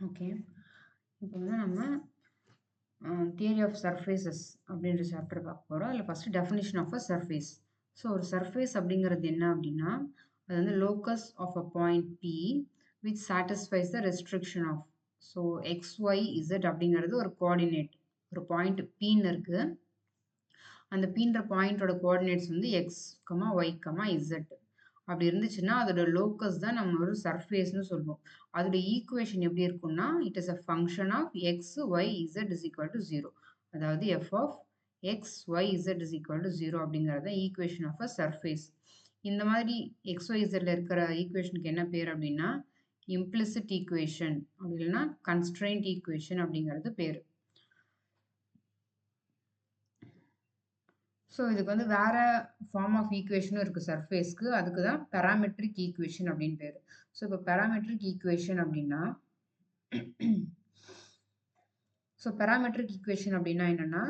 Okay. இப்போ வந்து நம்ம தியரி ஆஃப் சர்ஃபேசஸ் அப்படின்ற சாப்டர் பார்க்க போகிறோம். அதில் first definition of a surface. So ஒரு சர்ஃபேஸ் அப்படிங்கிறது என்ன அப்படின்னா, அது வந்து locus of a point P which satisfies the restriction of. So X Y Z அப்படிங்கிறது ஒரு கோஆர்டினேட். ஒரு பாயிண்ட் பின்னு இருக்குது. அந்த பின்ற பாயிண்டோட கோஆர்டினேட்ஸ் வந்து X comma Y comma Z. அப்படி இருந்துச்சுன்னா அதோட லோக்கஸ் தான் நம்ம ஒரு சர்ஃபேஸ்னு சொல்லுவோம். அதோட ஈக்குவேஷன் எப்படி இருக்கும்னா, it is a function of X Y Z is equal to 0. அதாவது F of X Y Z is equal to 0 அப்படிங்கிறது தான் ஈக்குவேஷன் ஆஃப் அ சர்ஃபேஸ். இந்த மாதிரி எக்ஸ் ஒய் இசட்ல இருக்கிற ஈக்குவேஷனுக்கு என்ன பேர் அப்படின்னா இம்ப்ளிசிட் ஈக்குவேஷன், அப்படி இல்லைன்னா கன்ஸ்ட்ரெயின்ட் ஈக்குவேஷன் அப்படிங்கிறது பேர். ஸோ இதுக்கு வந்து வேற ஃபார்ம் ஆஃப் ஈக்குவேஷனும் இருக்குது சர்ஃபேஸ்க்கு. அதுக்கு தான் பேராமெட்ரிக் ஈக்குவேஷன் அப்படின்னு பேர். ஸோ இப்போ பேராமெட்ரிக் ஈக்குவேஷன் அப்படின்னா ஸோ பேராமெட்ரிக் ஈக்குவேஷன் அப்படின்னா என்னென்னா,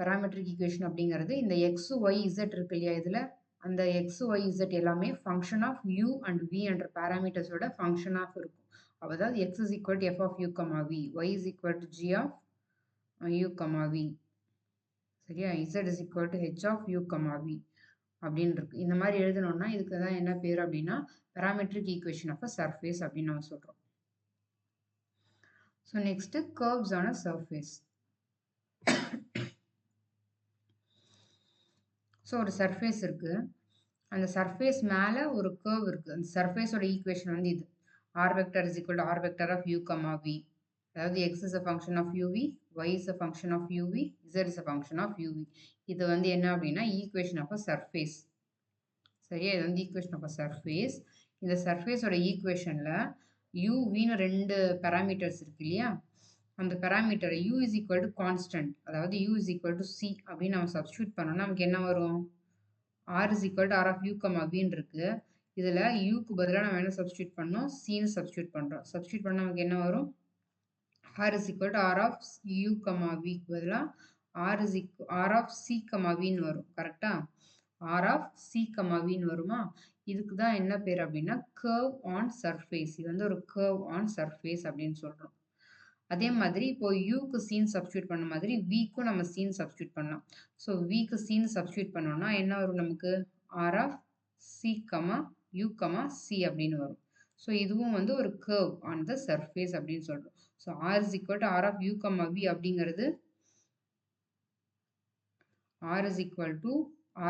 பேராமெட்ரிக் ஈக்குவேஷன் அப்படிங்கிறது இந்த எக்ஸ் ஒய் இசட் இருக்கு இல்லையா, இதில் அந்த எக்ஸ் ஒய் இசட் எல்லாமே function of U and V என்ற பேராமீட்டர்ஸோட ஃபங்க்ஷன் ஆஃப் இருக்கும். அதாவது X is equal to F of U comma V, Y is equal to G of U comma V, சரியா, z is equal to h of u comma v அப்படின்னு இருக்கு. இந்த மாதிரி எழுதணும்னா இதுக்கு தான் என்ன பேர் அப்படின்னா parametric equation of a surface அப்படின்னு நம்ம சொல்றோம். So next curves on a surface. So ஒரு சர்ஃபேஸ் இருக்கு, அந்த சர்ஃபேஸ் மேலே ஒரு curve இருக்கு. அந்த சர்ஃபேஸோட ஈக்குவேஷன் வந்து இது r vector is equal to r vector of u comma v. அதாவது x is a function of uv, y is a function of uv, z is a function of uv. இது வந்து என்ன அப்படின்னா equation of a surface. சரியா, இது வந்து equation of a surface. இந்த சர்ஃபேஸோட ஈக்குவேஷனில் யூவின்னு ரெண்டு பேராமீட்டர்ஸ் இருக்கு இல்லையா, அந்த பேராமீட்டரை u is equal to constant, அதாவது u is equal to c அப்படின்னு நம்ம சப்ஸ்டியூட் பண்ணோம்னா நமக்கு என்ன வரும், r is equal to r of u comma vன்னு இருக்கு. இதில் யூக்கு பதிலாக நம்ம என்ன சப்ஸ்டியூட் பண்ணோம், cன்னு சப்ஸ்டியூட் பண்ணுறோம். சப்ஸ்டியூட் பண்ணால் நமக்கு என்ன வரும், r is equal to r of u comma v க்கு பதிலாக r of c comma vன்னு வரும். கரெக்டா, r of c comma vன்னு வருமா. இதுக்கு தான் என்ன பேர் அப்படின்னா curve on surface. இது வந்து ஒரு curve on surface அப்படின்னு சொல்கிறோம். அதே மாதிரி இப்போ யூக்கு சீன் சப்ஸ்டியூட் பண்ண மாதிரி விக்கும் நம்ம சீன் சப்ஸ்டியூட் பண்ணலாம். ஸோ விக்கு சீன் சப்ஸ்டியூட் பண்ணோம்னா என்ன வரும் நமக்கு, r of c comma u comma c அப்படின்னு வரும். ஸோ இதுவும் வந்து ஒரு curve on the surface அப்படின்னு சொல்கிறோம். So r is equal to r of u comma v அப்படிங்கிறது r is equal to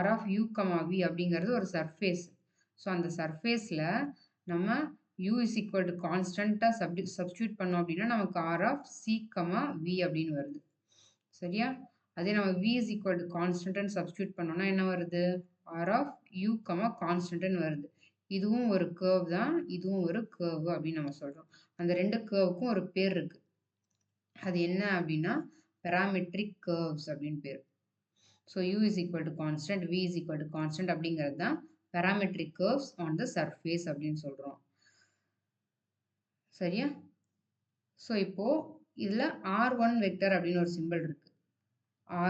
r of u comma v அப்படிங்கிறது ஒரு சர்ஃபேஸ். ஸோ அந்த சர்ஃபேஸில் நம்ம u is equal to கான்ஸ்டண்ட்டாக சப்ஸ்டியூட் பண்ணோம் அப்படின்னா நமக்கு r of c comma v அப்படின்னு வருது. சரியா, அதே நம்ம v is equal to கான்ஸ்டன்ட்னு சப்ஸ்டியூட் பண்ணோம்னா என்ன வருது, r of u comma கான்ஸ்டன்ட்னு வருது. இதுவும் ஒரு கேர்வ் தான், இதுவும் ஒரு கேர்வ் அப்படின்னு நம்ம சொல்கிறோம். அந்த ரெண்டு கேர்வுக்கும் ஒரு பேர் இருக்கு, அது என்ன அப்படின்னா பேராமெட்ரிக் கேர்வ்ஸ் அப்படின்னு பேர். So u is equal to constant, v is equal to constant அப்படிங்கிறது தான் parametric curves on the surface அப்படின்னு சொல்கிறோம். சரியா, ஸோ இப்போது இதில் r1 வெக்டர் அப்படின்னு ஒரு சிம்பிள் இருக்குது.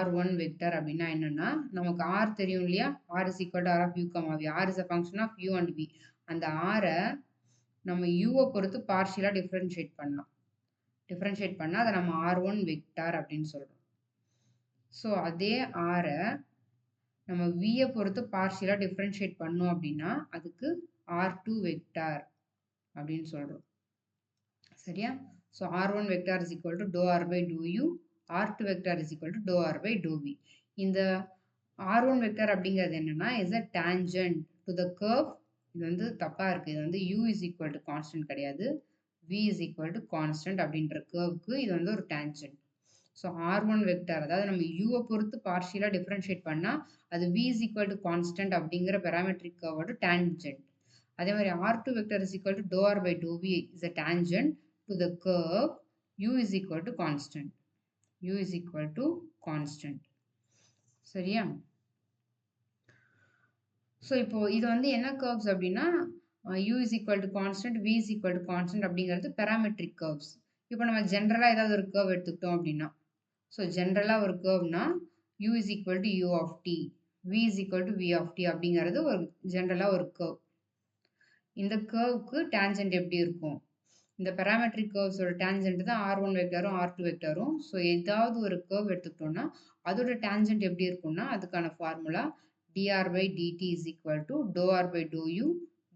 r1 வெக்டர் அப்படின்னா என்னென்னா, நமக்கு r தெரியும் இல்லையா, r is equal to r of u comma v, r is a function of u and v. அந்த r-ஐ நம்ம u-வை பொறுத்து பார்ஷியலாக டிஃப்ரென்ஷியேட் பண்ணலாம். டிஃப்ரென்ஷியேட் பண்ணால் அதை நம்ம r1 வெக்டார் அப்படின்னு சொல்கிறோம். ஸோ அதே r-ஐ நம்ம v-யை பொறுத்து பார்ஷியலாக டிஃப்ரென்ஷியேட் பண்ணோம் அப்படின்னா அதுக்கு r2 வெக்டார் அப்படின்னு சொல்கிறோம். சரியா, so r1 vector is equal to doe r by doe u, r2 vector is equal to doe r by doe v. இந்த r1 வெக்டார் அப்படிங்கிறது என்னென்னா is a tangent to the curve. இது வந்து தப்பாக இருக்குது, இது வந்து u is equal to constant கிடையாது, v is equal to constant அப்படின்ற கர்வுக்கு இது வந்து ஒரு டேஞ்சன்ட். ஸோ r1 வெக்டார் அதாவது நம்ம u-வை பொறுத்து பார்ஷியலாக டிஃப்ரென்ஷியேட் பண்ணால் அது v is equal to constant அப்படிங்கிற பேராமெட்ரிக் கர்வோட டேஞ்சன்ட். அதே மாதிரி r2 vector is equal to doe r by doe v is a tangent to the curve u is equal to constant. u is equal to constant. சரியா, so இப்போ இது வந்து என்ன curves அப்படின்னா u is equal to constant, v is equal to constant அப்படிங்கிறது parametric curves. இப்போ நம்ம ஜென்ரலாக ஏதாவது ஒரு கர்வ் எடுத்துக்கிட்டோம் அப்படின்னா, ஸோ ஜென்ரலாக ஒரு கர்வ்னா u is equal to u of t, v is equal to v of t அப்படிங்கிறது ஒரு ஜென்ரலாக ஒரு கர்வ். இந்த கர்வுக்கு டேஞ்சன்ட் எப்படி இருக்கும், இந்த பேராமெட்ரிக் கர்வ்ஸோட டேஞ்சென்ட் தான் R1 வெக்டரும் R2 வெக்டரும். ஸோ ஏதாவது ஒரு கர்வ் எடுத்துக்கிட்டோம்னா அதோட டேஞ்சென்ட் எப்படி இருக்கும்னா அதுக்கான formula dr by dt is equal to dou r by dou u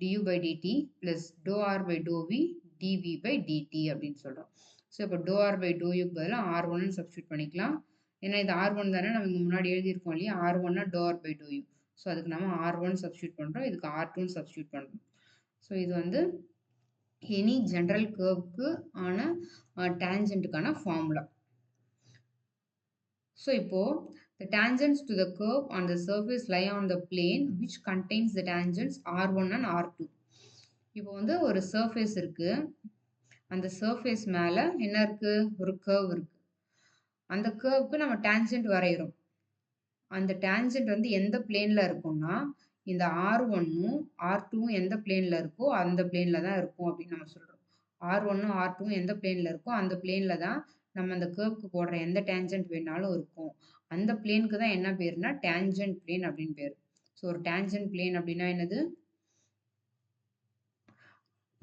du by dt plus dou r by dou v dv by dt அப்படின்னு சொல்கிறோம். ஸோ இப்போ dou r by dou u பதிலாக R1 substitute பண்ணிக்கலாம். ஏன்னா இது R1 தானே நம்ம இங்கே முன்னாடி எழுதியிருக்கோம் இல்லையா, R1னா dou r by dou u. So அதுக்கு நம்ம R1 சப்ஸ்டியூட் பண்ணுறோம், இதுக்கு R2 சப்ஸ்டியூட் பண்ணுறோம். ஸோ இது வந்து எனி ஜென்ரல் கர்வுக்கு ஆன டேஞ்சென்ட்டுக்கான ஃபார்முலா. ஸோ இப்போ the tangents to the curve on the surface lie on the plane which contains the tangents R1 and R2. இப்போ வந்து ஒரு சர்ஃபேஸ் இருக்கு, அந்த சர்ஃபேஸ் மேலே என்ன இருக்கு, ஒரு கர்வ் இருக்கு. அந்த கர்வுக்கு நம்ம டேஞ்சென்ட் வரைகிறோம். அந்த டேஞ்சென்ட் வந்து எந்த பிளேன்ல இருக்கும்னா இந்த R1ம் R2ம் எந்த பிளேன்ல இருக்கோ அந்த பிளேன்ல தான் இருக்கும் அப்படின்னு நம்ம சொல்றோம். R1ம் R2ம் எந்த பிளேன்ல இருக்கோ அந்த பிளேன்ல தான் நம்ம அந்த கர்வுக்கு போடுற எந்த டேஞ்சென்ட் வேணாலும் இருக்கும். அந்த பிளேனுக்கு தான் என்ன பேருனா டேஞ்சென்ட் பிளேன் அப்படின்னு பேர். ஸோ ஒரு டேஞ்சென்ட் பிளேன் அப்படின்னா என்னது,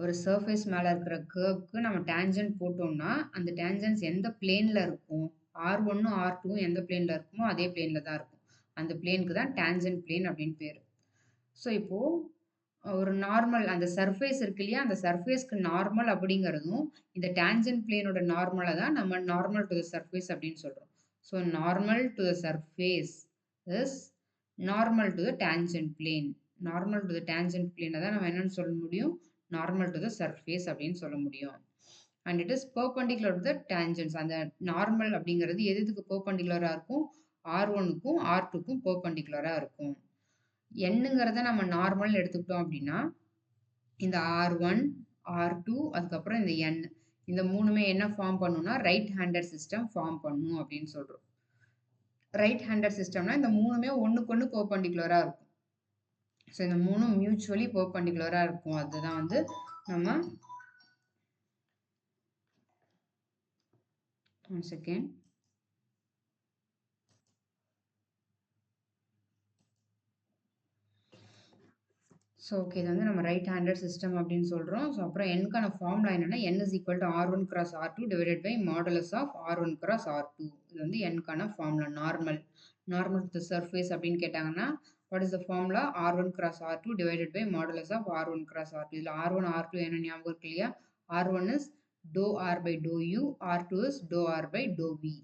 ஒரு சர்ஃபேஸ் மேலே இருக்கிற கர்வுக்கு நம்ம டேஞ்சென்ட் போட்டோம்னா அந்த டேஞ்சென்ட்ஸ் எந்த பிளேன்ல இருக்கும், R1ம் R2ம் எந்த பிளேன்ல இருக்குமோ அதே பிளேன்ல தான் இருக்கும். அந்த பிளேனுக்கு தான் டேஞ்சென்ட் பிளேன் அப்படின்னு பேர். ஸோ இப்போது ஒரு நார்மல் அந்த சர்ஃபேஸ் இருக்கு இல்லையா, அந்த சர்ஃபேஸ்க்கு நார்மல் அப்படிங்கிறதும் இந்த டேஞ்சென்ட் பிளேனோட நார்மலை தான் நம்ம நார்மல் டு த சர்ஃபேஸ் அப்படின்னு சொல்கிறோம். So normal to the surface is normal to the tangent plane. Normal to the tangent பிளேனை தான் நம்ம என்னன்னு சொல்ல முடியும், நார்மல் டு த சர்ஃபேஸ் அப்படின்னு சொல்ல முடியும். And it is perpendicular to the tangents. அந்த நார்மல் அப்படிங்கிறது எதுக்கு பெர்பெண்டிகுலராக இருக்கும், R1க்கும் R2க்கும் பெர்பெண்டிகுலராக இருக்கும். எண்ணுங்கிறத நம்ம நார்மல் எடுத்துக்கிட்டோம் அப்படின்னா இந்த R1 R2 அதுக்கப்புறம் இந்த N இந்த மூணுமே என்ன ஃபார்ம் பண்ணும்னா ரைட் ஹேண்டட் சிஸ்டம் ஃபார்ம் பண்ணும் அப்படின்னு சொல்கிறோம். ரைட் ஹேண்டட் சிஸ்டம்னா இந்த மூணுமே ஒன்றுக்கு ஒன்று பெர்பெண்டிகுலராக இருக்கும். ஸோ இந்த மூணும் மியூச்சுவலி பெர்பெண்டிகுலராக இருக்கும். அதுதான் வந்து நம்ம ஒன் செகண்ட் ஸோ ஓகே, இது வந்து நம்ம ரைட் ஹேண்டட் சிஸ்டம் அப்படின்னு சொல்கிறோம். ஸோ அப்புறம் என்க்கான ஃபார்முலா என்னென்னா n is equal to R1 cross R2 divided by modulus of R1 cross R2. இது வந்து என்க்கான ஃபார்முலா. நார்மல் டு சர்ஃபேஸ் அப்படின்னு கேட்டாங்கன்னா what is the formula, R1 cross R2 divided by modulus of R1 cross R2. இதில் R1 R2 என்ன ஞாபகம் இருக்கு இல்லையா, R1 is dou R by dou U, R2 is dou R by dou V.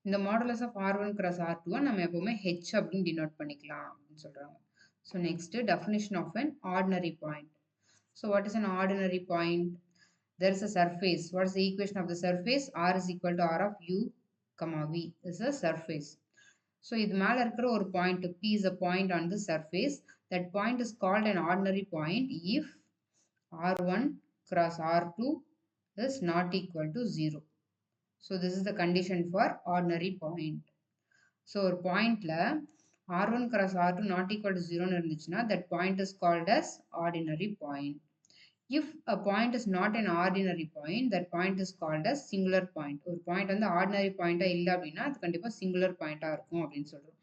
இந்த modulus of R1 cross R2 நம்ம எப்பவுமே H அப்படின்னு denote பண்ணிக்கலாம் அப்படின்னு சொல்கிறாங்க. So next, definition of an ordinary point. So what is an ordinary point? There is a surface. What is the equation of the surface? R is equal to R of U, comma V is a surface. So இது மேல இருக்கிற ஒரு point, P is a point on the surface. That point is called an ordinary point if R1 cross R2 is not equal to 0. So this is the condition for ordinary point. So ஒரு pointல R1 cross R2 not equal to 0 இருந்துச்சுன்னா that point is called as ordinary point. If a point is not an ordinary point, that point is called as singular point. ஒரு point வந்து ordinary point இல்லை அப்படின்னா அது கண்டிப்பாக singular point இருக்கும் அப்படின்னு சொல்கிறோம்.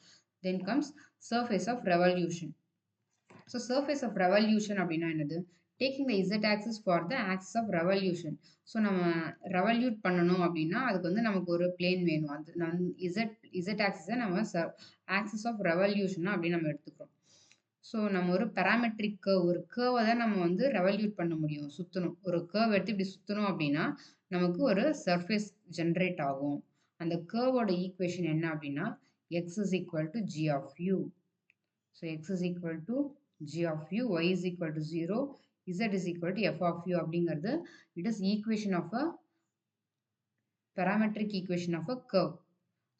Then comes surface of revolution. So surface of revolution அப்படின்னா என்னது, taking the z-axis for the axis of revolution. So நம்ம ரெவல்யூட் பண்ணணும் அப்படின்னா அதுக்கு வந்து நமக்கு ஒரு பிளேன் வேணும். அது z-axis நம்ம ஆக்சிஸ் ஆஃப் ரெவல்யூஷன் அப்படின்னு நம்ம எடுத்துக்கிறோம். ஸோ நம்ம ஒரு பேராமெட்ரிக் கர்வ், ஒரு கர்வை தான் நம்ம வந்து ரெவல்யூட் பண்ண முடியும், சுற்றணும். ஒரு கர்வ் எடுத்து இப்படி சுற்றணும் அப்படின்னா நமக்கு ஒரு சர்ஃபேஸ் ஜென்ரேட் ஆகும். அந்த கர்வோட ஈக்குவேஷன் என்ன அப்படின்னா x is equal to g of u. So x is equal to g of u, y is equal to 0, z is equal to f of u அப்படிங்கிறது it is equation of a parametric equation of a curve.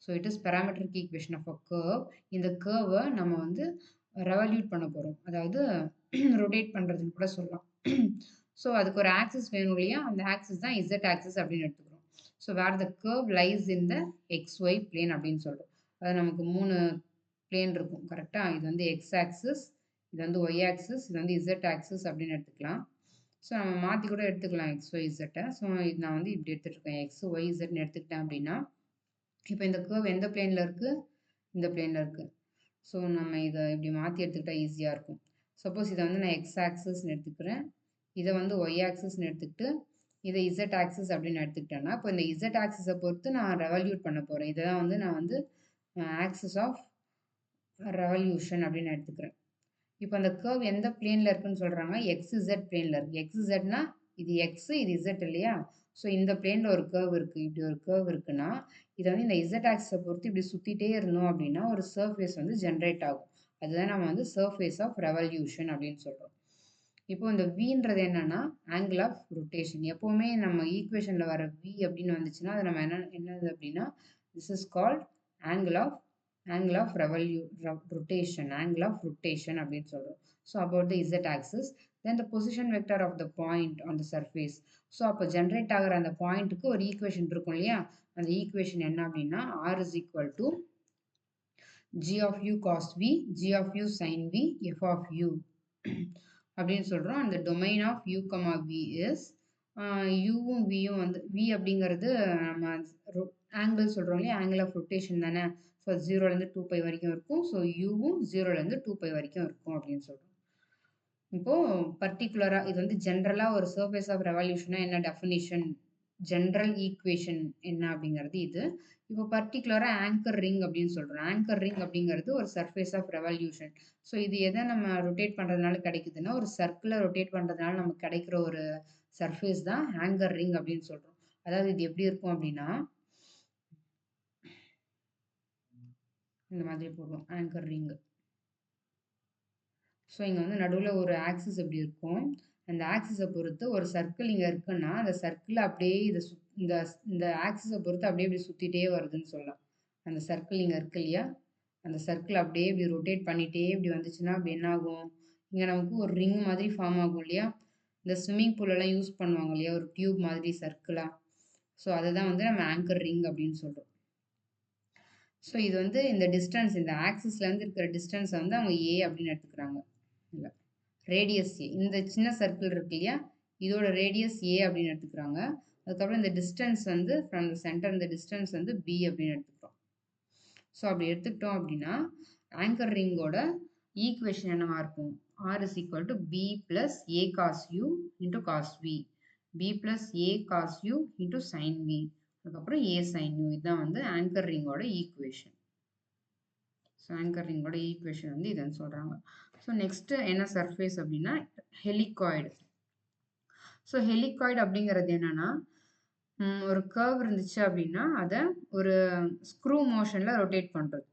So it is parametric equation of a curve. இந்த curve நம்ம வந்து revolute பண்ண போகிறோம், அதாவது rotate பண்ணுறதுன்னு கூட சொல்லலாம். ஸோ அதுக்கு ஒரு ஆக்சிஸ் வேணும் இல்லையா, அந்த ஆக்சிஸ் தான் z ஆக்சிஸ் அப்படின்னு எடுத்துக்கிறோம். So where the curve lies in the xy plane அப்படின்னு சொல்கிறோம். அது நமக்கு 3 பிளேன் இருக்கும் கரெக்டாக. இது வந்து x ஆக்சிஸ், இது வந்து y ஆக்சிஸ், இது வந்து z ஆக்சிஸ் அப்படின்னு எடுத்துக்கலாம். ஸோ நம்ம மாற்றி கூட எடுத்துக்கலாம் XY Z. ஸோ இது நான் வந்து இப்படி எடுத்துகிட்ருக்கேன், XY Zன்னு எடுத்துக்கிட்டேன் அப்படின்னா இப்போ இந்த கர்வ் எந்த பிளேனில் இருக்குது, இந்த பிளேனில் இருக்குது. ஸோ நம்ம இதை இப்படி மாற்றி எடுத்துக்கிட்டால் ஈஸியாக இருக்கும். சப்போஸ் இதை வந்து நான் x ஆக்சிஸ்ன்னு எடுத்துக்கிறேன், இதை வந்து y ஆக்சிஸ்ன்னு எடுத்துக்கிட்டு இதை z ஆக்சிஸ் அப்படின்னு எடுத்துக்கிட்டேன்னா, இப்போ இந்த z ஆக்சிஸை பொறுத்து நான் ரெவல்யூட் பண்ண போகிறேன். இதை தான் வந்து நான் வந்து ஆக்சிஸ் ஆஃப் ரெவல்யூஷன் அப்படின்னு எடுத்துக்கிறேன். இப்போ அந்த கர்வ் எந்த பிளேனில் இருக்குன்னு சொல்கிறாங்க, XZ பிளேனில் இருக்குது. XZனா இது X, இது Z இல்லையா? ஸோ இந்த பிளேனில் ஒரு கர்வ் இருக்குது. இப்படி ஒரு கர்வ் இருக்குன்னா, இதை வந்து இந்த Z ஆக்சிஸை பொறுத்து இப்படி சுற்றிட்டே இருந்தோம் அப்படின்னா ஒரு சர்ஃபேஸ் வந்து ஜென்ரேட் ஆகும். அதுதான் நம்ம வந்து சர்ஃபேஸ் ஆஃப் ரெவல்யூஷன் அப்படின்னு சொல்கிறோம். இப்போ இந்த வின்றது என்னன்னா ஆங்கிள் ஆஃப் ரொட்டேஷன். எப்போவுமே நம்ம ஈக்குவேஷனில் வர வி அப்படின்னு வந்துச்சுன்னா அது நம்ம என்னது அப்படின்னா this is called angle of rotation, angle of rotation அப்படின்னு சொல்கிறோம். So about the z axis, then the position vector of the point on the surface. So அப்போ ஜென்ரேட் ஆகிற அந்த பாயிண்ட்டுக்கு ஒரு ஈக்குவேஷன் இருக்கும் இல்லையா, அந்த ஈக்குவேஷன் என்ன அப்படின்னா r is equal to g of u cos v, g of u sin v, f of u அப்படின்னு சொல்கிறோம். அந்த domain of u, v is யூவும் வியும் வந்து v அப்படிங்கிறது நம்ம ஆங்கிள் சொல்கிறோம் இல்லையா, ஆங்கிள் ஆஃப் ரொட்டேஷன் தானே. ஸோ 0லேருந்து 2π வரைக்கும் இருக்கும். ஸோ யூவும் 0லேருந்து 2π வரைக்கும் இருக்கும் அப்படின்னு சொல்கிறோம். இப்போது பர்டிகுலராக இது வந்து ஜென்ரலாக ஒரு சர்ஃபேஸ் ஆஃப் ரெவல்யூஷனாக என்ன டெஃபினிஷன், ஜென்ரல் ஈக்குவேஷன் என்ன அப்படிங்கிறது இது. இப்போ பர்டிகுலராக ஆங்கர் ரிங் அப்படின்னு சொல்கிறோம். ஆங்கர் ரிங் அப்படிங்கிறது ஒரு சர்ஃபேஸ் ஆஃப் ரெவல்யூஷன். ஸோ இது எதை நம்ம ரொட்டேட் பண்ணுறதுனால கிடைக்குதுன்னா, ஒரு சர்க்கிளை ரொட்டேட் பண்ணுறதுனால நமக்கு கிடைக்கிற ஒரு சர்ஃபேஸ் தான் ஆங்கர் ரிங் அப்படின்னு சொல்கிறோம். அதாவது இது எப்படி இருக்கும் அப்படின்னா, இந்த மாதிரி போடுவோம் ஆங்கர் ரிங். ஸோ இங்கே வந்து நடுவில் ஒரு ஆக்சிஸ் எப்படி இருக்கும், அந்த ஆக்சிஸை பொறுத்து ஒரு சர்க்கிள் இங்கே இருக்குன்னா அந்த சர்க்கிளை அப்படியே இதை இந்த ஆக்சிஸை பொறுத்து அப்படியே இப்படி சுற்றிட்டே வருதுன்னு சொல்லலாம். அந்த சர்க்கிள் இங்கே இருக்கு இல்லையா, அந்த சர்க்கிள் அப்படியே இப்படி ரொட்டேட் பண்ணிகிட்டே இப்படி வந்துச்சுன்னா அப்படி என்ன ஆகும், இங்கே நமக்கு ஒரு ரிங் மாதிரி ஃபார்ம் ஆகும் இல்லையா. இந்த ஸ்விம்மிங் பூலெல்லாம் யூஸ் பண்ணுவாங்க இல்லையா, ஒரு டியூப் மாதிரி சர்க்கிளாக. ஸோ அதை தான் வந்து நம்ம ஆங்கர் ரிங் அப்படின்னு சொல்கிறோம். ஸோ இது வந்து இந்த டிஸ்டன்ஸ், இந்த ஆக்சிஸ்லேருந்து இருக்கிற டிஸ்டன்ஸை வந்து அவங்க ஏ அப்படின்னு எடுத்துக்கிறாங்க. இல்லை, ரேடியஸ் ஏ. இந்த சின்ன சர்க்கிள் இருக்கு இல்லையா, இதோட ரேடியஸ் ஏ அப்படின்னு எடுத்துக்கிறாங்க. அதுக்கப்புறம் இந்த டிஸ்டன்ஸ் வந்து ஃப்ரம் த சென்டர், இந்த டிஸ்டன்ஸ் வந்து பி அப்படின்னு எடுத்துக்கிறோம். ஸோ அப்படி எடுத்துக்கிட்டோம் அப்படின்னா ஆங்கர் ரிங்கோட ஈக்குவேஷன் என்னவா இருக்கும், r is equal to b plus a cos u into cos v, b plus a cos u into sin v, அதுக்கப்புறம் a sin u. இதுதான் வந்து ஆங்கர் ரிங்கோட ஈக்குவேஷன். ஸோ ஆங்கர் ரிங்கோட ஈக்குவேஷன் வந்து இதுன்னு சொல்கிறாங்க. ஸோ நெக்ஸ்ட்டு என்ன சர்ஃபேஸ் அப்படின்னா ஹெலிகாய்டு. ஸோ ஹெலிகாய்டு அப்படிங்கிறது என்னென்னா, ஒரு கர்வ் இருந்துச்சு அப்படின்னா அதை ஒரு ஸ்க்ரூ மோஷனில் ரொட்டேட் பண்ணுறது.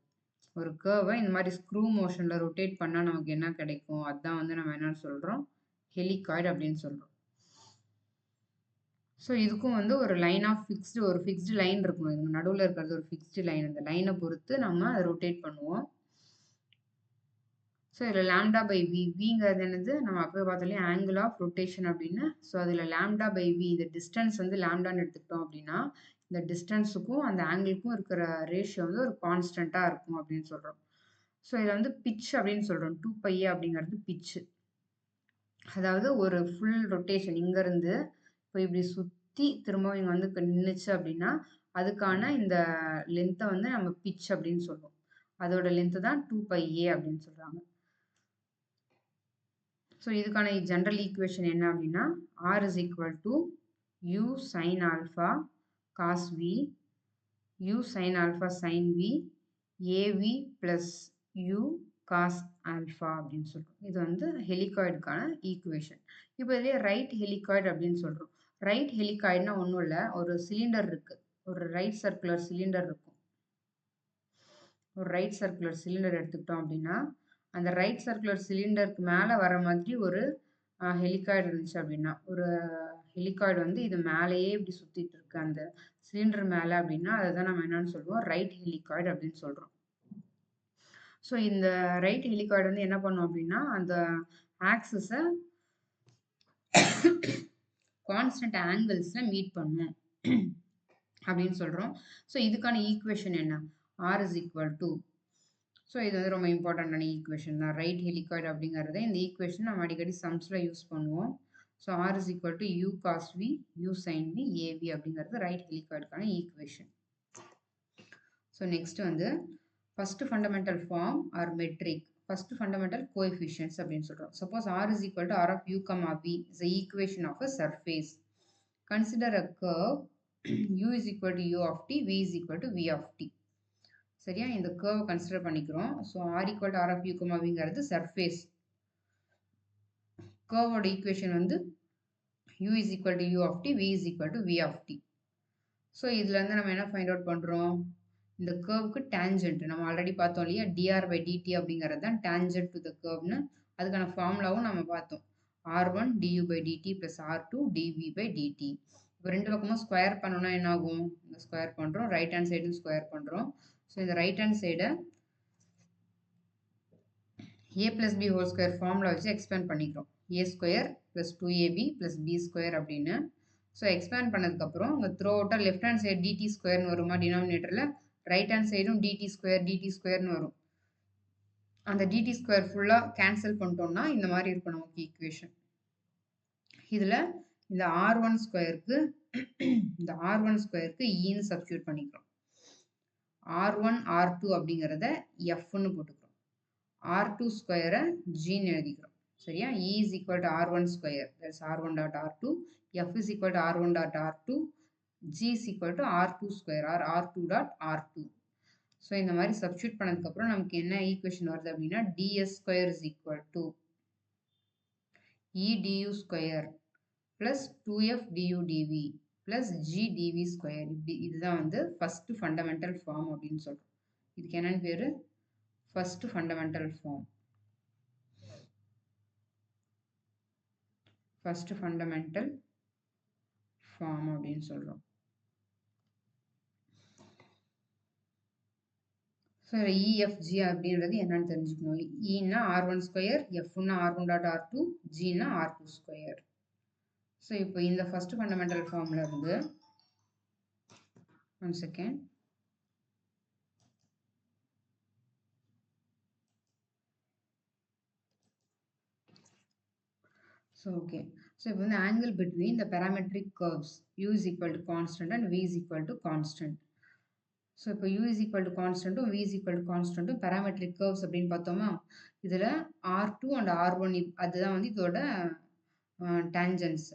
ஒரு கர்வை இந்த மாதிரி ஸ்க்ரூ மோஷனில் ரொட்டேட் பண்ணால் நமக்கு என்ன கிடைக்கும், அதுதான் வந்து நம்ம என்னன்னு சொல்கிறோம், ஹெலிகாய்டு அப்படின்னு சொல்கிறோம். ஸோ இதுக்கும் வந்து ஒரு லைன் ஆஃப் ஒரு ஃபிக்ஸ்டு லைன் இருக்கும். இது நடுவில் இருக்கிறது ஒரு ஃபிக்ஸ்டு லைன். அந்த லைனை பொறுத்து நம்ம அதை ரொட்டேட் பண்ணுவோம். ஸோ இதில் லாம்டா பை வி, விங்கிறது என்னது நம்ம அப்போ பார்த்தாலே ஆங்கிள் ஆஃப் ரொட்டேஷன் அப்படின்னு. ஸோ அதில் லாம்டா பை வி, இந்த டிஸ்டன்ஸ் வந்து லாம்டான்னு எடுத்துக்கிட்டோம் அப்படின்னா இந்த டிஸ்டன்ஸுக்கும் அந்த ஆங்கிளுக்கும் இருக்கிற ரேஷியோ வந்து ஒரு கான்ஸ்டண்ட்டாக இருக்கும் அப்படின்னு சொல்கிறோம். ஸோ இதில் வந்து பிட்ச் அப்படின்னு சொல்கிறோம். 2π அப்படிங்கிறது பிட்ச்சு. அதாவது ஒரு ஃபுல் ரொட்டேஷன் இங்கேருந்து இப்போ இப்படி சுற்றி திரும்ப இங்கே வந்து நின்றுச்சு அப்படின்னா அதுக்கான இந்த லென்த்தை வந்து நம்ம பிட்ச் அப்படின்னு சொல்லுவோம். அதோட லென்த்து தான் 2π அப்படின்னு சொல்கிறாங்க. ஸோ இதுக்கான ஜென்ரல் ஈக்குவேஷன் என்ன அப்படின்னா r is equal to u sin alpha cos v, u sin alpha sin v, av plus u cos alpha அப்படின்னு சொல்கிறோம். இது வந்து ஹெலிகாய்டுக்கான ஈக்குவேஷன். இப்போ இதே ரைட் ஹெலிகாய்டு அப்படின்னு சொல்கிறோம். ரைட் ஹெலிகாய்டுனா ஒன்றும் இல்லை, ஒரு சிலிண்டர் இருக்குது, ஒரு ரைட் சர்க்குலர் சிலிண்டர் இருக்கும். ஒரு ரைட் சர்க்குலர் சிலிண்டர் எடுத்துக்கிட்டோம் அப்படின்னா அந்த ரைட் சர்க்குலர் சிலிண்டருக்கு மேலே வர மாதிரி ஒரு ஹெலிகாய்டு இருந்துச்சு அப்படின்னா, ஒரு ஹெலிகாய்டு வந்து இது மேலேயே இப்படி சுற்றிட்டு இருக்கு அந்த சிலிண்டர் மேலே அப்படின்னா அதை தான் நம்ம என்னன்னு சொல்லுவோம், ரைட் ஹெலிகாய்டு அப்படின்னு சொல்கிறோம். ஸோ இந்த ரைட் ஹெலிகாய்டு வந்து என்ன பண்ணும் அப்படின்னா அந்த ஆக்சிஸை கான்ஸ்டன்ட் ஆங்கிள்ஸில் மீட் பண்ணும் அப்படின்னு சொல்கிறோம். ஸோ இதுக்கான ஈக்குவேஷன் என்ன, r is equal to, so இது வந்து ரொம்ப இம்பார்ட்டண்டான ஈக்குவேஷன் தான். ரைட் ஹெலிகாய்டு அப்படிங்கிறத இந்த ஈக்குவேஷன் நம்ம அடிக்கடி சம்ஸில் யூஸ் பண்ணுவோம். So r is equal to u cos v, u sin v, av அப்படிங்கிறது ரைட் ஹெலிகாய்டுக்கான ஈக்குவேஷன். ஸோ நெக்ஸ்ட் வந்து first fundamental form or metric, first fundamental coefficients அப்படின்னு சொல்கிறோம். Suppose r is equal to r of u, v is the equation of a surface. Consider a curve u is equal to u of t, v is equal to v of t. சரியா, இந்த curve consider பண்ணிக்கிறோம். So r equal to r of u, vங்கிறது surface. curveோட equation வந்து u is equal to u of t, v is equal to v of t. So இதுல இருந்து நம்ம என்ன ஃபைண்ட் அவுட் பண்றோம், இந்த curveக்கு tangent நம்ம ஆல்ரெடி பார்த்தோம் இல்லையா, dr by dt அப்படிங்கிறது தான் tangent to the curveன்னு. அதுக்கான ஃபார்முலாவும் நம்ம பார்த்தோம். r1 du by dt plus r2 dv by dt. இப்போ ரெண்டு பக்கமும் ஸ்கொயர் பண்ணோம்னா என்ன ஆகும், இந்த ஸ்கொயர் பண்றோம், ரைட் ஹேண்ட் சைடும் ஸ்கொயர் பண்றோம். ஸோ இந்த ரைட் ஹேண்ட் சைடை a plus b whole square formula வச்சு எக்ஸ்பேண்ட் பண்ணிக்கிறோம். a square plus 2ab plus b square அப்படின்னு. ஸோ எக்ஸ்பேண்ட் பண்ணதுக்கப்புறம் உங்க த்ரோ அவுட்டாக லெஃப்ட் ஹேண்ட் சைடு dt ஸ்கொயர்னு வருமா டினாமினேட்டரில், ரைட் ஹேண்ட் சைடும் dt ஸ்கொயர்னு வரும். அந்த dt ஸ்கொயர் ஃபுல்லாக கேன்சல் பண்ணிட்டோம்னா இந்த மாதிரி இருக்கும் நமக்கு ஈக்குவேஷன். இதில் இந்த r1 ஸ்கொயருக்கு ஈன்னு சப்ஸ்டியூட் பண்ணிக்கிறோம். r1 r2 அப்படிங்கிறத fன்னு போட்டுக்கிறோம். r2 ஸ்கொயரை gன்னு எழுதிக்கிறோம். சரியா, e is equal to r1 square, that is r1 dot r2, f is equal to r1 dot r2, g is equal to r2 square or r2 dot r2. So இந்த மாதிரி substitute பண்ணதுக்கப்புறம் நமக்கு என்ன equation வருது அப்படின்னா, ds square is equal to e du square plus 2f du dv plus g dv square. இதுதான் வந்து first fundamental form அப்படின்னு சொல்றோம். இதுக்கு என்னன்னு பேரு, first fundamental form. First fundamental form அப்படின்னு சொல்றோம். ஸோ EFG அப்படின்றது என்னன்னு தெரிஞ்சுக்கணும். ஈன்னா r1 ஸ்கொயர், எஃப்னா r1 டாட் r2, ஜின்னா r2 ஸ்கொயர். ஸோ இப்போ இந்த ஃபர்ஸ்ட் ஃபண்டமெண்டல் ஃபார்ம்ல இருந்து one second. So okay, so இப்போ வந்து angle between the parametric curves u is equal to constant and v is equal to constant. So இப்போ u is equal to கான்ஸ்டன்ட்டும் v is equal to கான்ஸ்டன்ட்டும் parametric curves அப்படின்னு பார்த்தோமா, இதில் r2 and r1 அதுதான் வந்து இதோட டேஞ்சன்ஸ்.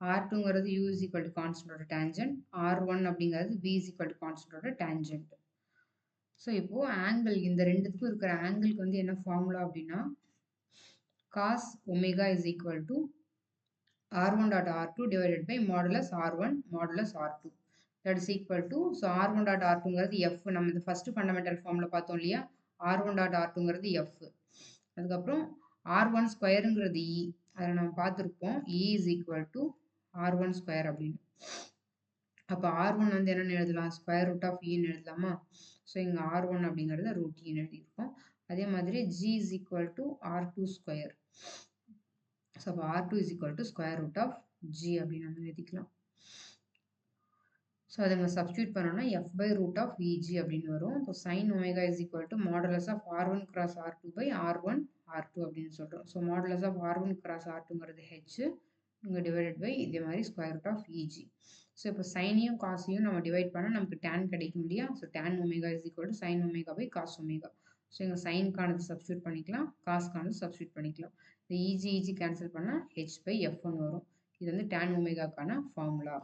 r2ங்கிறது u is equal to கான்ஸ்டன்டோட டேஞ்சன்ட், r1 அப்படிங்கிறது v is equal to கான்ஸ்டன்டோட டேஞ்சன்ட். ஸோ இப்போ ஆங்கிள் இந்த ரெண்டுத்துக்கும் இருக்கிற ஆங்கிளுக்கு வந்து என்ன ஃபார்முலா அப்படின்னா, cos omega is equal to r1 dot r2 divided by modulus r1 modulus r2. That is equal to, so r1 dot r2ங்கிறது f, நம்ம இந்த ஃபர்ஸ்ட் ஃபண்டமெண்டல் ஃபார்ம்ல பார்த்தோம் இல்லையா, r1 dot r2ங்கிறது f. அதுக்கப்புறம் r1 ஸ்கொயருங்கிறது e, அதை நம்ம பார்த்துருப்போம், e is equal to r1 square அப்படின்னு. அப்போ r1 வந்து என்னன்னு எழுதலாம், ஸ்கொயர் ரூட் ஆஃப் ஈன்னு எழுதலாமா. ஸோ இங்கே r1 அப்படிங்கிறத ரூட் ஈன்னு எழுதியிருக்கோம். அதே மாதிரி g is equal to r2 square. So அப்போ r2 is equal to square root of g அப்படின்னு நம்ம எழுதிக்கலாம். ஸோ அதை நம்ம சப்ஸ்டியூட் பண்ணோம்னா f by root of vg அப்படின்னு வரும். இப்போ sin omega is equal to modulus of r1 cross r2 by r1 r2 அப்படின்னு சொல்கிறோம். So modulus of r1 cross r2ங்கிறது h, இங்கே டிவைடட் பை இதே மாதிரி square root of eg. So இப்போ சைனையும் காசையும் நம்ம டிவைட் பண்ணால் நமக்கு tan கிடைக்கும் இல்லையா. So tan omega is equal to sin omega by cos omega. So இங்கே சைனுக்கானது சப்ஸ்டியூட் பண்ணிக்கலாம், காஸ்க்கானது சப்ஸ்டியூட் பண்ணிக்கலாம். இந்த eg கேன்சல் பண்ணால் h by f1 வரும். இது வந்து tan ஒமேகாக்கான ஃபார்முலா.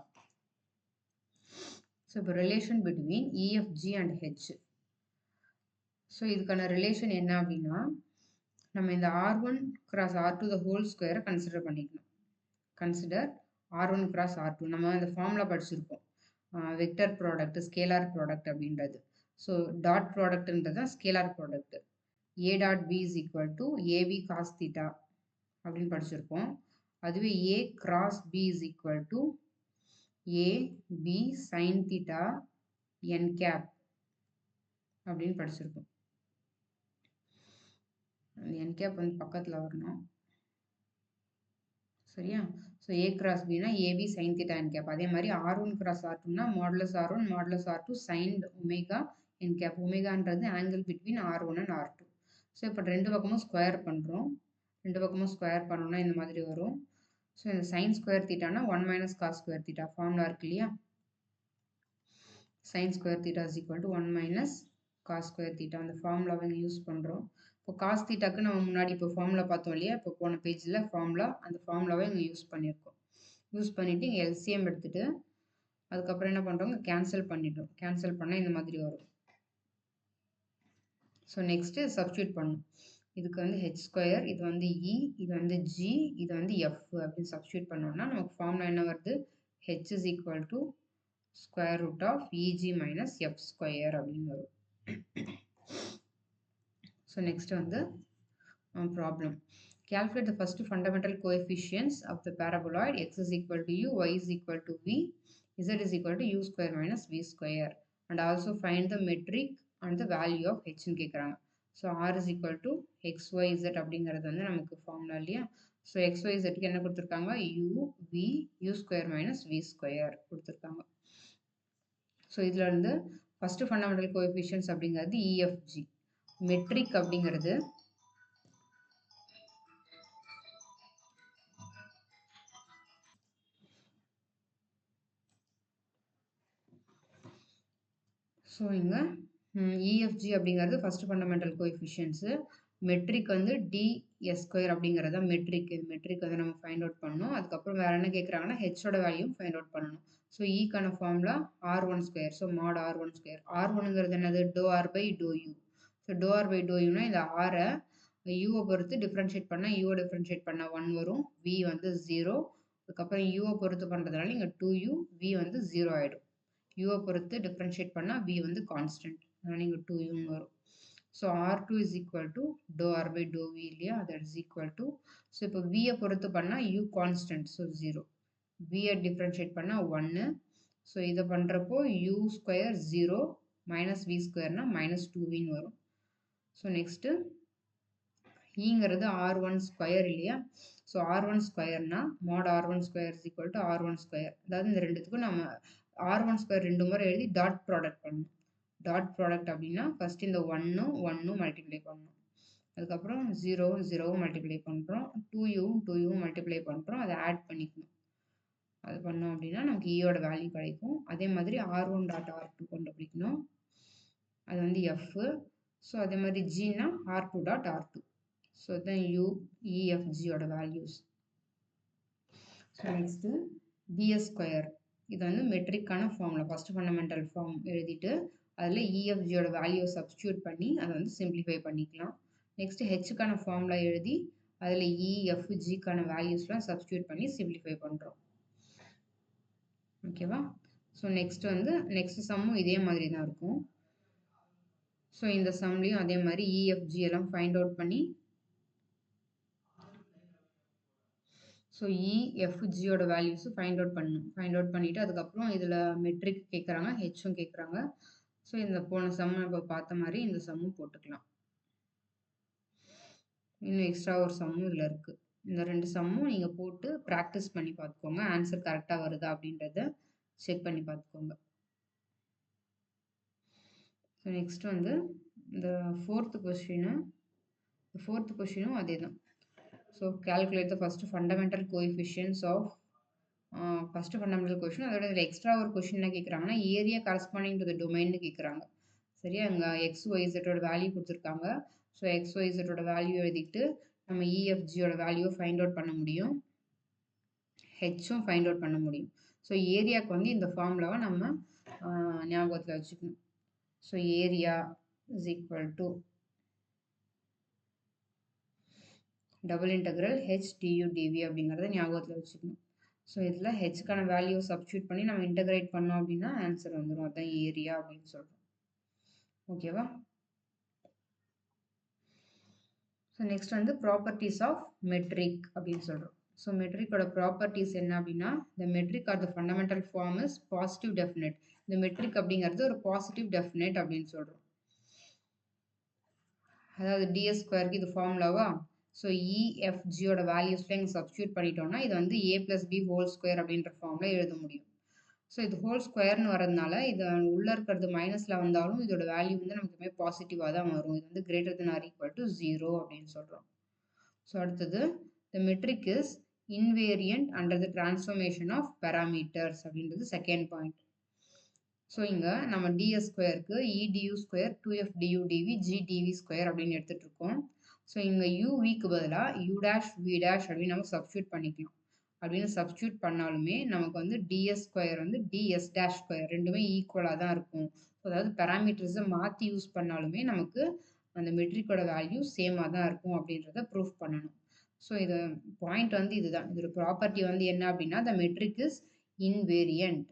ஸோ இப்போ relation between EFG and H. So இதுக்கான ரிலேஷன் என்ன அப்படின்னா, நம்ம இந்த r1 cross r2 the whole ஸ்கொயரை கன்சிடர் பண்ணிக்கணும். கன்சிடர் r1 கிராஸ் r2, நம்ம இந்த ஃபார்முலா படிச்சிருக்கோம், வெக்டர் ப்ராடக்ட் ஸ்கேலார் ப்ராடக்ட் அப்படின்றது. ஸோ டாட் ப்ராடக்ட்ன்றது தான் scalar product. a dot b is equal to ab cos theta அப்படின்னு படிச்சிருக்கோம். அதுவே a cross b is equal to a b sin theta n cap அப்படின்னு படிச்சிருக்கோம். n cap வந்து பக்கத்தில் வரணும், சரியா. ஸோ a கிராஸ் பினா ab sin theta n cap. அதே மாதிரி r1 கிராஸ் r2னா modulus r1 modulus r2 sin omega n cap. ஒமேகான்றது angle between r1 and r2. So இப்போ ரெண்டு பக்கமும் ஸ்கொயர் பண்ணுறோம், ரெண்டு பக்கமும் ஸ்கொயர் பண்ணோம்னா இந்த மாதிரி வரும். ஸோ இந்த சைன் ஸ்கொயர் தீட்டானா 1 minus cos square theta formula இருக்கு இல்லையா. sin square theta is equal to 1 minus cos square theta. அந்த ஃபார்முலாவை யூஸ் பண்ணுறோம். இப்போ cos தீட்டாக்கு நம்ம முன்னாடி இப்போ ஃபார்முலா பார்த்தோம் இல்லையா, இப்போ போன பேஜில் ஃபார்முலா, அந்த ஃபார்முலாவை இங்கே யூஸ் பண்ணியிருக்கோம். யூஸ் பண்ணிவிட்டு இங்கே எல்சிஎம் எடுத்துகிட்டு அதுக்கப்புறம் என்ன பண்ணுறோங்க கேன்சல் பண்ணிட்டோம். கேன்சல் பண்ணால் இந்த மாதிரி வரும். ஸோ நெக்ஸ்ட்டு சப்ஸ்டியூட் பண்ணணும். இதுக்கு வந்து ஹெச் ஸ்கொயர், இது வந்து இ, இது வந்து ஜி, இது வந்து எஃப் அப்படின்னு சப்ஸ்டியூட் பண்ணோம்னா நமக்கு ஃபார்முலா என்ன வருது? H is equal to square root of EG minus F square அப்படின்னு வரும். ஸோ நெக்ஸ்ட் வந்து problem. Calculate the first fundamental coefficients of the paraboloid x is equal to u, y is equal to v, z is equal to u square minus v square, and also find the metric and the value of h ன்னு கேட்குறாங்க. So R is equal to X Y Z அப்படிங்கிறது வந்து நமக்கு formula இல்லையா? So X Y இசட்டுக்கு என்ன கொடுத்துருக்காங்க? U V U square minus V square கொடுத்துருக்காங்க. ஸோ இதில் வந்து ஃபஸ்ட்டு ஃபண்டமெண்டல் கோஎஃபிஷியன்ட்ஸ் அப்படிங்கிறது இஎஃப்ஜி. மெட்ரிக் அப்படிங்கிறது ஸோ இங்கே இஎஃப்ஜி அப்படிங்கிறது ஃபஸ்ட்டு ஃபண்டமெண்டல் கோஎஃபிஷியன்ட்ஸு. மெட்ரிக் வந்து டிஎஸ் ஸ்கொயர் அப்படிங்கிறத மெட்ரிக். மெட்ரிக் வந்து நம்ம ஃபைண்ட் அவுட் பண்ணணும். அதுக்கப்புறம் வேறு என்ன கேட்குறாங்கன்னா ஹெச்சோட வேல்யூ ஃபைண்ட் அவுட் பண்ணணும். ஸோ ஈக்கான formula R1 square. So mod R1 square. R1ங்கிறது என்னது? டோ ஆர் பை டோ யூ. ஸோ டோ ஆர் பை டோ யூனா இந்த ஆரை யூவை பொறுத்து டிஃப்ரென்ஷியேட் பண்ணால் யூவை டிஃப்ரென்ஷியேட் பண்ணால் 1 வரும். வி வந்து 0. அதுக்கப்புறம் யூவை பொறுத்து பண்ணுறதுனால இங்கே 2u, வி வந்து 0 ஆகிடும். யூவை பொறுத்து டிஃப்ரென்ஷியேட் பண்ணால் வி வந்து கான்ஸ்டன்ட், அதனால் இங்கே 2u வரும். So R2 is equal to டோ ஆர் பை டோ வி இல்லையா? That is equal to, so இப்போ வியை பொறுத்து பண்ணால் யூ கான்ஸ்டன்ட், ஸோ 0. வியை டிஃப்ரென்ஷியேட் பண்ணால் 1. ஸோ இதை பண்ணுறப்போ யூ ஸ்கொயர் 0 மைனஸ் வி ஸ்கொயர்னால் மைனஸ் 2வின்னு வரும். ஸோ நெக்ஸ்ட்டு ஈங்கிறது R1 ஸ்கொயர் இல்லையா? ஸோ R1 ஸ்கொயர்னா mod R1 square is equal to R1 square. அதாவது இந்த ரெண்டுத்துக்கும் நம்ம R1 ஸ்கொயர் 2 முறை எழுதி டாட் ப்ராடக்ட் பண்ணணும். டாட் ப்ராடக்ட் அப்படின்னா ஃபஸ்ட் இந்த 1ம் மல்டிப்ளை பண்ணணும். அதுக்கப்புறம் 0வும் மல்டிப்ளை பண்ணுறோம். 2யும் மல்டிப்ளை பண்ணுறோம். அதை ஆட் பண்ணிக்கணும். அது பண்ணோம் அப்படின்னா நமக்கு ஈயோட வேல்யூ கிடைக்கும். அதே மாதிரி R1 டாட் R2 கண்டுபிடிக்கணும். அது வந்து எஃப். ஸோ அதே மாதிரி ஜின்னா R2 dot R2. So then u, e, f, g ஓட values. So next DS square. இது வந்து மெட்ரிக்கான ஃபார்முலா. ஃபஸ்ட்டு ஃபண்டமெண்டல் ஃபார்ம் எழுதிட்டு அதில் இஎஃப்ஜியோட வேல்யூவை சப்ஸ்டியூட் பண்ணி அதை வந்து சிம்பிளிஃபை பண்ணிக்கலாம். நெக்ஸ்ட்டு ஹெச்சுக்கான ஃபார்முலா எழுதி அதில் இஎஃப்ஜிக்கான வேல்யூஸ்லாம் சப்ஸ்டியூட் பண்ணி சிம்பிளிஃபை பண்ணுறோம். ஓகேவா? ஸோ நெக்ஸ்ட் வந்து நெக்ஸ்ட் சம்மும் இதே மாதிரி தான் இருக்கும். ஸோ இந்த சம்லேயும் அதே மாதிரி இஎஃப்ஜி எல்லாம் ஃபைண்ட் அவுட் பண்ணி, ஸோ இஎஃப்ஜியோட வேல்யூஸு ஃபைண்ட் அவுட் பண்ணணும். ஃபைண்ட் அவுட் பண்ணிவிட்டு அதுக்கப்புறம் இதில் மெட்ரிக் கேட்குறாங்க, ஹெச்சும் கேட்குறாங்க. ஸோ இந்த போன சம்மு இப்போ பார்த்த மாதிரி இந்த சம்மும் போட்டுக்கலாம். இன்னும் எக்ஸ்ட்ரா ஒரு சம்மும் இதில் இருக்குது. இந்த 2 சம்மும் நீங்கள் போட்டு ப்ராக்டிஸ் பண்ணி பார்த்துக்கோங்க. ஆன்சர் கரெக்டாக வருதா அப்படின்றத செக் பண்ணி பார்த்துக்கோங்க. ஸோ நெக்ஸ்ட் வந்து இந்த ஃபோர்த்து கொஸ்டினும் அதே தான். So calculate the first fundamental coefficients of first fundamental question. அதோட இதில் எக்ஸ்ட்ரா ஒரு கொஷின் என்ன கேட்குறாங்கன்னா ஏரியா கரஸ்பாண்டிங் டு த டொமைன்னு கேட்குறாங்க. சரியா? அங்கே எக்ஸ் ஒய்செட்டோட வேல்யூ கொடுத்துருக்காங்க. ஸோ எக்ஸ் ஒய்செட்டோட வேல்யூ எழுதிட்டு நம்ம இஎஃப்ஜியோட வேல்யூவை ஃபைண்ட் அவுட் பண்ண முடியும், ஹெச்சும் ஃபைண்ட் அவுட் பண்ண முடியும். ஸோ ஏரியாவுக்கு வந்து இந்த ஃபார்முலாவை நம்ம ஞாபகத்தில் வச்சுக்கணும். So area is equal to double integral H D U D V அப்படிங்கிறத ஞாபகத்தில் வச்சுக்கணும். ஸோ இதில் ஹெச்சுக்கான வேல்யூ சப்ஸ்டியூட் பண்ணி நம்ம இன்டெகிரேட் பண்ணோம் அப்படின்னா ஆன்சர் வந்துடும். அதுதான் ஏரியா அப்படின்னு சொல்கிறோம். ஓகேவா? ஸோ நெக்ஸ்ட் வந்து ப்ராப்பர்ட்டிஸ் ஆஃப் மெட்ரிக் அப்படின்னு சொல்கிறோம். ஸோ மெட்ரிக்கோட ப்ராப்பர்ட்டிஸ் என்ன அப்படின்னா, இந்த metric or the fundamental form is positive definite. இந்த மெட்ரிக் அப்படிங்கிறது ஒரு பாசிட்டிவ் டெஃபினெட் அப்படின்னு சொல்கிறோம். அதாவது டிஎஸ் ஸ்கொயருக்கு இது ஃபார்முலாவா? ஸோ இஎஃப்ஜியோட வேல்யூஸ்லாம் இங்கே சப்ஸ்டியூட் பண்ணிட்டோம்னா இது வந்து ஏ ப்ளஸ் பி ஹோல் ஸ்கொயர் அப்படின்ற ஃபார்மில் எழுத முடியும். ஸோ இது ஹோல் ஸ்கொயர்னு வரதுனால இது உள்ளே இருக்கிறது மைனஸில் வந்தாலும் இதோட வேல்யூ வந்து நமக்கு எப்பவுமே பாசிட்டிவாக தான் வரும். இது வந்து greater than or equal to 0 அப்படின்னு சொல்கிறோம். ஸோ அடுத்தது the metric is invariant under the transformation of parameters அப்படின்றது செகண்ட் பாயிண்ட். ஸோ இங்கே நம்ம டிஎஸ் ஸ்கொயருக்கு E DU square 2f du dv g dv ஸ்கொயர் அப்படின்னு எடுத்துகிட்டு இருக்கோம். ஸோ இங்கே யூவிக்கு பதிலாக யூ டேஷ் வி டேஷ் அப்படின்னு நம்ம சப்ஸ்டியூட் பண்ணிக்கலாம். அப்படின்னு சப்ஸ்டியூட் பண்ணாலுமே நமக்கு வந்து ds ஸ்கொயர் வந்து ds டேஷ் ஸ்கொயர் ரெண்டுமே ஈக்குவலாக தான் இருக்கும். அதாவது பேராமீட்டர்ஸை மாற்றி யூஸ் பண்ணாலுமே நமக்கு அந்த மெட்ரிக்கோட வேல்யூ சேமாக தான் இருக்கும் அப்படின்றத ப்ரூஃப் பண்ணணும். ஸோ இது பாயிண்ட் வந்து இதுதான். இதோட ப்ராப்பர்ட்டி வந்து என்ன அப்படின்னா the metric is invariant.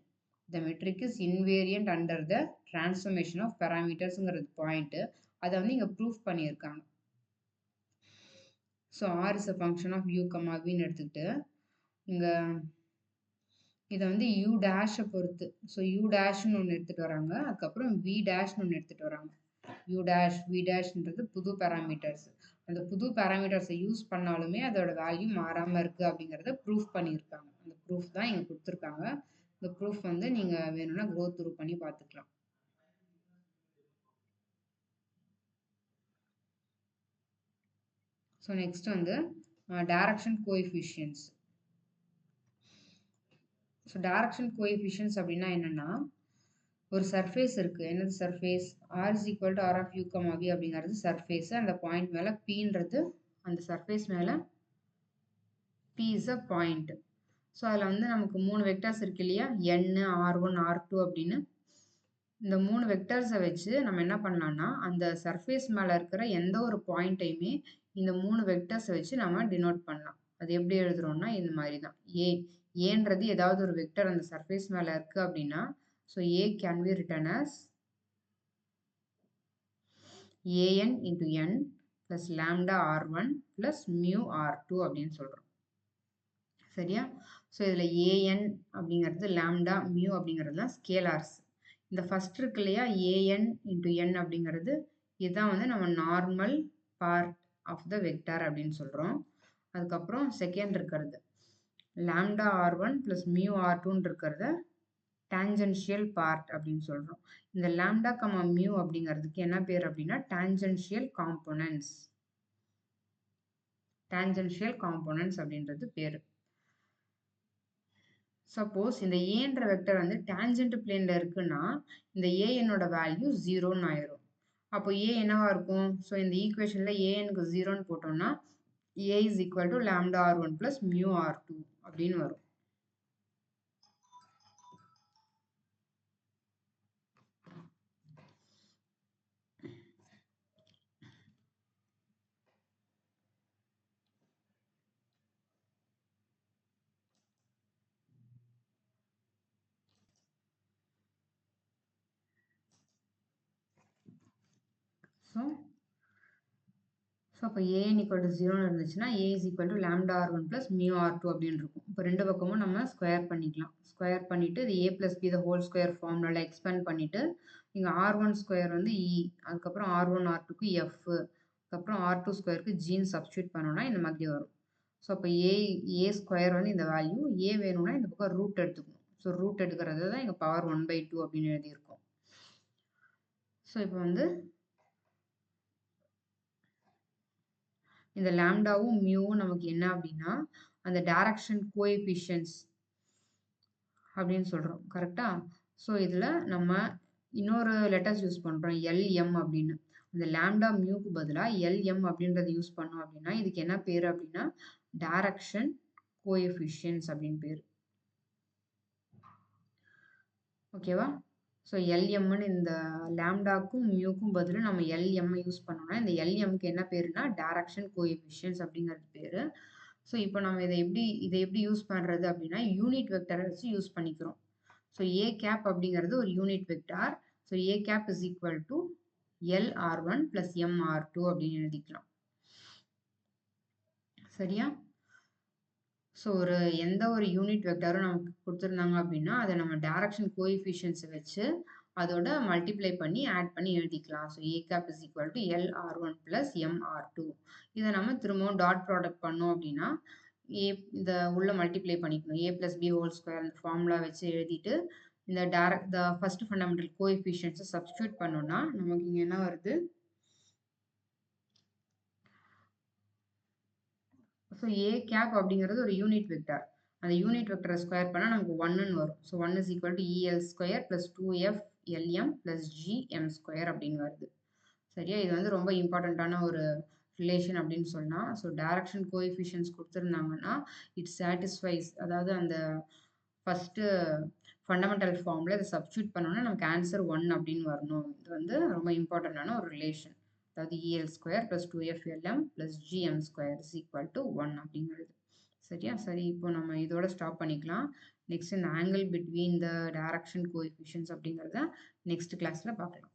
The metric is invariant under the transformation of பேராமீட்டர்ஸுங்கிறது பாயிண்ட்டு. அதை வந்து இங்கே ப்ரூஃப் பண்ணியிருக்காங்க. So R is a function of U comma வின்னு எடுத்துக்கிட்டு இங்கே இதை வந்து யூ டேஷை பொறுத்து ஸோ யூ டேஷ்னு ஒன்று எடுத்துகிட்டு வராங்க. அதுக்கப்புறம் வி டேஷ்னு ஒன்று எடுத்துகிட்டு வராங்க. யூ டேஷ் வி டேஷ்ன்றது புது பேராமீட்டர்ஸ். அந்த புது பேராமீட்டர்ஸை யூஸ் பண்ணாலுமே அதோட வேல்யூ மாறாமல் இருக்குது அப்படிங்கிறத ப்ரூஃப் பண்ணியிருக்காங்க. அந்த ப்ரூஃப் தான் இங்கே கொடுத்துருக்காங்க. இந்த ப்ரூஃப் வந்து நீங்கள் வேணும்னா க்ரோ த்ரூ பண்ணி பார்த்துக்கலாம். ஸோ நெக்ஸ்ட் வந்து direction coefficients. So direction coefficients அப்படின்னா என்னென்னா ஒரு சர்ஃபேஸ் இருக்குது. என்னது surface? R is equal to R of U comma V அப்படிங்கிறது சர்ஃபேஸ். அந்த பாயிண்ட் மேலே பீன்றது அந்த சர்ஃபேஸ் மேலே P is a point. So அதில் வந்து நமக்கு 3 வெக்டர்ஸ் இருக்கு இல்லையா, n r1 r2 அப்படின்னு. இந்த 3 வெக்டர்ஸை வச்சு நம்ம என்ன பண்ணலாம்னா அந்த சர்ஃபேஸ் மேலே இருக்கிற எந்த ஒரு பாயிண்ட்டையுமே இந்த 3 வெக்டர்ஸை வச்சு நம்ம டினோட் பண்ணலாம். அது எப்படி எழுதுறோம்னா இந்த மாதிரி தான். ஏன்றது ஏதாவது ஒரு வெக்டர் அந்த சர்ஃபேஸ் மேலே இருக்குது அப்படின்னா so A can be written as an into n plus lambda r1 plus mu r2 அப்படின்னு சொல்கிறோம். சரியா? ஸோ இதில் an அப்படிங்கிறது லாம்டா மியூ அப்படிங்கிறதுலாம் ஸ்கேலார்ஸ். இந்த ஃபஸ்ட் இருக்கு இல்லையா an into n அப்படிங்கிறது இதுதான் வந்து நம்ம normal part of the vector அப்படின்னு சொல்கிறோம். அதுக்கப்புறம் செகண்ட் இருக்கிறது lambda r1 plus mu r2 இருக்கிறத டான்ஜென்ஷியல் பார்ட் அப்படின்னு சொல்கிறோம். இந்த லாம்டா கமா மியூ அப்படிங்கிறதுக்கு என்ன பேர் அப்படின்னா டான்ஜென்ஷியல் காம்போனன்ட்ஸ். டான்ஜென்ஷியல் காம்போனன்ட்ஸ் அப்படின்றது பேர். சப்போஸ் இந்த ஏன்ற வெக்டர் வந்து டான்ஜென்ட் பிளேன்ல இருக்குன்னா இந்த ஏஎனோட வேல்யூ 0ன்னு ஆயிரும். அப்போ ஏ என்னவா இருக்கும்? ஸோ இந்த ஈக்குவேஷனில் ஏஎனுக்கு 0ன்னு போட்டோம்னா A is equal to lambda r1 plus mu r2 அப்படின்னு வரும். ஸோ அப்போ ஏஎன் ஈக்குவல் டு 0ன்னு இருந்துச்சுன்னா A is equal to lambda r1 plus mu r2 அப்படின்னு இருக்கும். இப்போ ரெண்டு பக்கமும் நம்ம ஸ்கொயர் பண்ணிக்கலாம். ஸ்கொயர் பண்ணிவிட்டு இது a plus b the whole square ஃபார்முலாவில் எக்ஸ்பேண்ட் பண்ணிவிட்டு இங்கே r1 ஸ்கொயர் வந்து e, அதுக்கப்புறம் r1 r2க்கு f, அதுக்கப்புறம் r2 ஸ்கொயருக்கு ஜீன் சப்ஸ்டியூட் பண்ணோன்னா இந்த மாதிரி வரும். ஸோ அப்போ ஏ ஸ்கொயர் வந்து இந்த வேல்யூ, ஏ வேணும்னா இந்த பக்கம் ரூட் எடுத்துக்கணும். ஸோ ரூட் எடுக்கிறது தான் இங்கே பவர் 1/2 அப்படின்னு எழுதியிருக்கோம். ஸோ இப்போ வந்து இந்த லாம்டாவும் மியூவும் நமக்கு என்ன அப்படின்னா அந்த டைரக்ஷன் கோஎஃபிஷியன்ட்ஸ் அப்படின்னு சொல்கிறோம். கரெக்டா? ஸோ இதில் நம்ம இன்னொரு லெட்டர்ஸ் யூஸ் பண்ணுறோம் எல்எம் அப்படின்னு. அந்த லாம்டா மியூக்கு பதிலாக எல்எம் அப்படின்றத யூஸ் பண்ணோம் அப்படின்னா இதுக்கு என்ன பேர் அப்படின்னா டைரக்ஷன் கோஎஃபிஷியன்ட்ஸ் அப்படின்னு பேர். ஓகேவா? ஸோ எல்எம்னு இந்த லாம்டாக்கும் மியூக்கும் பதில் நம்ம எல்எம்ஐ யூஸ் பண்ணோம்னா இந்த எல்எம்க்கு என்ன பேருனா டைரக்ஷன் கோஎஃபிஷியன்ட்ஸ் அப்படிங்கிறது பேர். ஸோ இப்போ நம்ம இதை எப்படி யூஸ் பண்ணுறது அப்படின்னா யூனிட் வெக்டரை வச்சு யூஸ் பண்ணிக்கிறோம். ஸோ ஏ கேப் அப்படிங்கிறது ஒரு unit vector. So A cap is equal to LR1 plus MR2 அப்படின்னு எழுதிக்கலாம். சரியா? ஸோ எந்த ஒரு யூனிட் வெக்டாரும் நமக்கு கொடுத்துருந்தாங்க அப்படின்னா அதை நம்ம டைரக்ஷன் கோஎஃபிஷியன்ட்ஸை வச்சு அதோட மல்டிப்ளை பண்ணி ஆட் பண்ணி எழுதிக்கலாம். So A cap is equal to LR1 plus MR2. இதை நம்ம திரும்பவும் டாட் ப்ராடக்ட் பண்ணோம் அப்படின்னா இதை உள்ள மல்டிப்ளை பண்ணிக்கணும். a plus b whole square அந்த ஃபார்முலா வச்சு எழுதிட்டு இந்த ஃபர்ஸ்ட் ஃபண்டமெண்டல் கோஎஃபிஷியன்ட்ஸை சப்ஸ்டியூட் பண்ணோம்னா நமக்கு இங்கே என்ன வருது? ஸோ ஏ கேப் அப்படிங்கிறது ஒரு யூனிட் வெக்டார். அந்த யூனிட் வெக்டரை ஸ்கொயர் பண்ணால் நமக்கு 1ன்னு வரும். So 1 is equal to EL square plus 2F LM plus GM square அப்படின்னு வருது. சரியா? இது வந்து ரொம்ப இம்பார்ட்டண்ட்டான ஒரு ரிலேஷன் அப்படின்னு சொன்னால், ஸோ டைரக்ஷன் கோஎஃபிஷியன்ட்ஸ் கொடுத்துருந்தாங்கன்னா, இட் சாட்டிஸ்ஃபைஸ், அதாவது அந்த ஃபஸ்ட்டு ஃபண்டமெண்டல் ஃபார்மில் இதை சப்ஸ்டியூட் பண்ணோன்னா நமக்கு ஆன்சர் 1 அப்படின்னு வரணும். இது வந்து ரொம்ப இம்பார்ட்டண்டான ஒரு ரிலேஷன். அதாவது EL² + 2FLM + GM² = 1 அப்படிங்கிறது. சரியா? சரி, இப்போ நம்ம இதோட ஸ்டாப் பண்ணிக்கலாம். நெக்ஸ்ட் இந்த angle between the direction coefficients அப்படிங்கிறத நெக்ஸ்ட் கிளாஸில் பார்க்கலாம்.